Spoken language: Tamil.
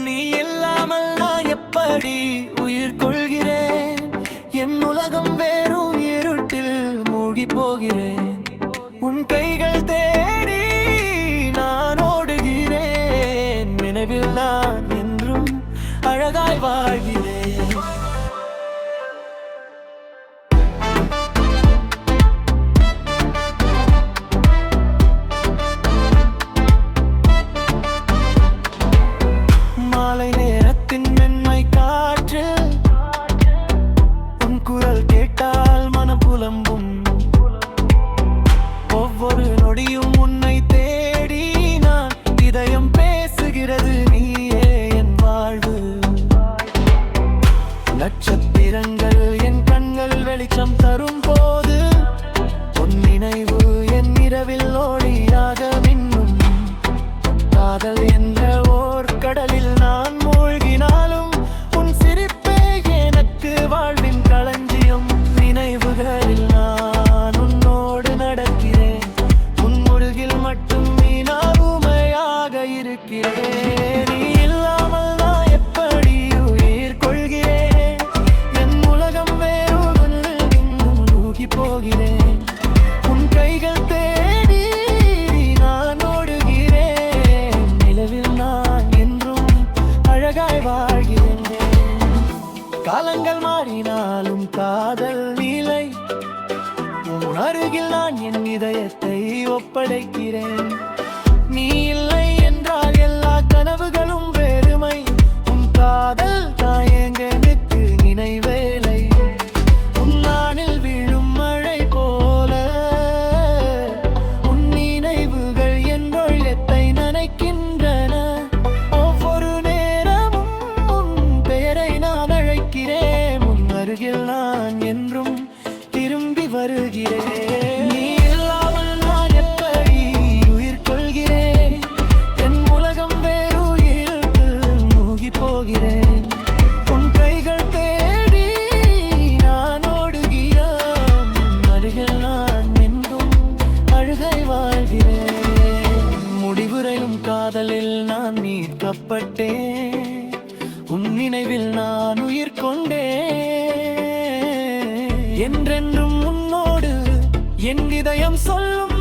நீ இல்லாமல் நான் எப்படி உயிர் கொள்கிறேன்? என் உலகம் வேறும் இருட்டில் மூழ்கி போகிறேன். உன் கைகள் தேடி நான் ஓடுகிறேன். நினைவில் நான் என்றும் அழகாய் வாழ்கிறேன். மாலை நேரத்தின் மென்மை காற்று, உன் குரல் கேட்டால் மனம் புலம்பும். ஒவ்வொரு நொடியும் உன்னை தேடி நான் இதயம் பேசுகிறது. நீயே என் வாழ்வு. நட்சத்திரங்கள் என் கண்கள் வெளிச்சம் தரும் போது உன் நினைவு என் இரவில் ஒளியாக மின்னும். காதல் என்ற ஓர் கடலில் நான் மூழ்கினாலும் உன் சிரிப்பே எனக்கு வாழ்வின் களஞ்சியம். நினைவுகளில் நான் உன்னோடு நடக்கிறேன். உன் முருகில் மட்டும் நான் ஊமையாக இருக்கிறேன். நீ இல்லாமல் நான் எப்படி உயிர் கொள்கிறேன்? என் உலகம் வேறு மூழ்கி போகிறேன். உன் கைகள் தேடி நான் ஓடுகிறேன். நிலவில் நான் என்றும் அழகாய் வாழ்கிறேன். காலங்கள் மாறினாலும் காதல் நிலை, உன் அருகில் நான் என் இதயத்தை ஒப்படைக்கிறேன். நீ இல்லை என்றால் எல்லா கனவுகளும் வெறுமை. உன் காதல் தாயங்களுக்கு நினைவேலை. உன் நானில் விழும் மழை போல உன் நினைவுகள் என் உள்ளத்தை நனைக்கின்றன. ஒவ்வொரு நேரமும் உன் பெயரை நான் அழைக்கிறேன். உன் அருகில் நான் என்றும் திரும்பி வருகிறேன். நீ இல்லாமல் நான் எப்படி உயிர் கொள்கிறேன்? என் உலகம் வேறு இருட்டில் மூழ்கி போகிறேன். உன் கைகள் தேடி நான் ஓடுகிறேன். உன் அருகில் நான் என்றும் அழுகை வாழ்கிறேன். முடிவுரையும் காதலில் நான் மீட்கப்பட்டேன். உன் நினைவில் நான் உயிர் கொண்டேன். என்றென்றும் உன்னோடு என் இதயம் சொல்லும்